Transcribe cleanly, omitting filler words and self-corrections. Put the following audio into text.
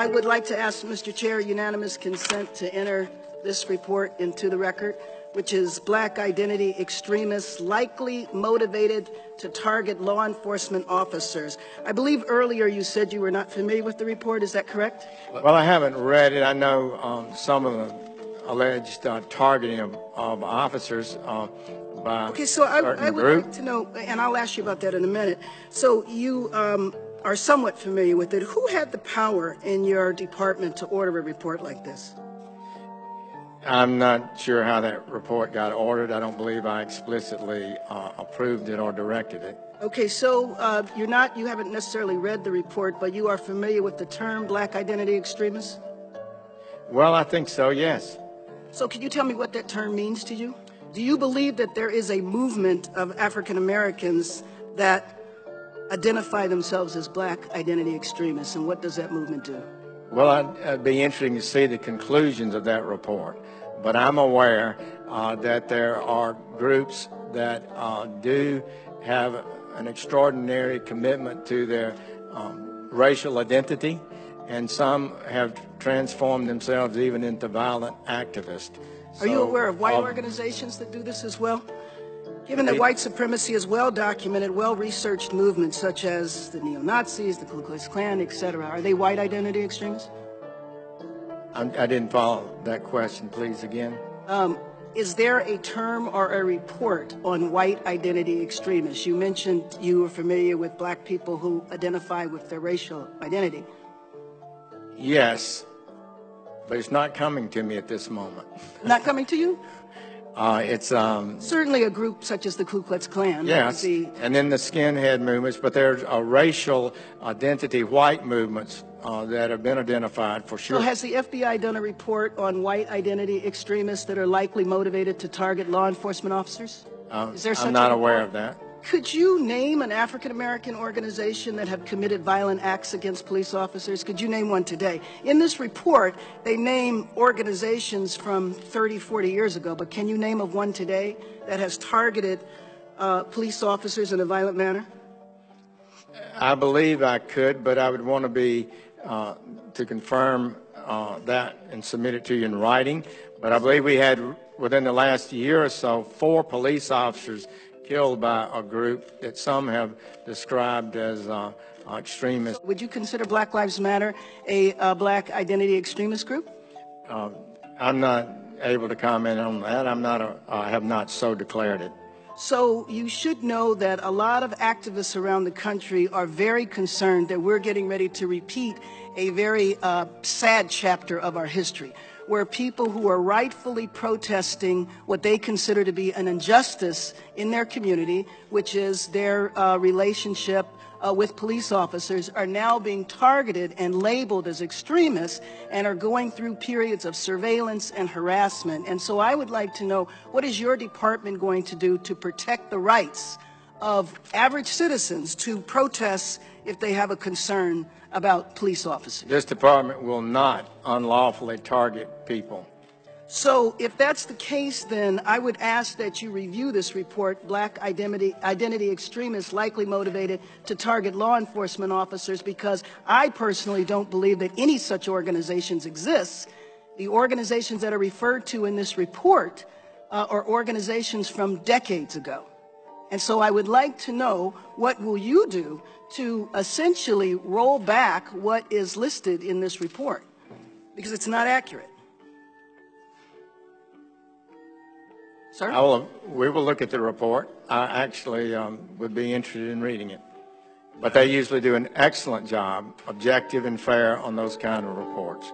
I would like to ask, Mr. Chair, unanimous consent to enter this report into the record, which is Black identity extremists likely motivated to target law enforcement officers. I believe earlier you said you were not familiar with the report. Is that correct? Well, I haven't read it. I know some of the alleged targeting of officers by okay, so I would group. like to know, and I'll ask you about that in a minute. So you are somewhat familiar with it. Who had the power in your department to order a report like this? I'm not sure how that report got ordered. I don't believe I explicitly approved it or directed it. Okay, so you haven't necessarily read the report, but you are familiar with the term Black identity extremists? Well, I think so, yes. So can you tell me what that term means to you? Do you believe that there is a movement of African Americans that identify themselves as Black identity extremists, and what does that movement do? Well, it'd be interesting to see the conclusions of that report, but I'm aware that there are groups that do have an extraordinary commitment to their racial identity, and some have transformed themselves even into violent activists. Are you aware of white organizations that do this as well? Given that white supremacy is well-documented, well-researched movements such as the neo-Nazis, the Ku Klux Klan, etc., are they white identity extremists? I didn't follow that question. Please, again. Is there a term or a report on white identity extremists? You mentioned you were familiar with Black people who identify with their racial identity. Yes, but it's not coming to me at this moment. Not coming to you? It's certainly a group such as the Ku Klux Klan. Yes, and then the skinhead movements, but there's a racial identity white movements that have been identified for sure. So has the FBI done a report on white identity extremists that are likely motivated to target law enforcement officers? Is there such I'm not a aware of that. Could you name an African American organization that have committed violent acts against police officers? Could you name one today? In this report, they name organizations from 30, 40 years ago, but can you name of one today that has targeted police officers in a violent manner? I believe I could, but I would want to be to confirm that and submit it to you in writing. But I believe we had, within the last year or so, 4 police officers killed by a group that some have described as extremists. Would you consider Black Lives Matter a Black identity extremist group? I'm not able to comment on that. I have not so declared it. So you should know that a lot of activists around the country are very concerned that we're getting ready to repeat a very sad chapter of our history, where people who are rightfully protesting what they consider to be an injustice in their community, which is their relationship with police officers, are now being targeted and labeled as extremists and are going through periods of surveillance and harassment. And so I would like to know, what is your department going to do to protect the rights of average citizens to protest if they have a concern about police officers? This department will not unlawfully target people. So if that's the case, then I would ask that you review this report, Black Identity Extremists Likely Motivated to Target Law Enforcement Officers, because I personally don't believe that any such organizations exist. The organizations that are referred to in this report are organizations from decades ago. And so I would like to know, what will you do to essentially roll back what is listed in this report? Because it's not accurate. Sir? We will look at the report. I actually would be interested in reading it. But they usually do an excellent job, objective and fair, on those kind of reports.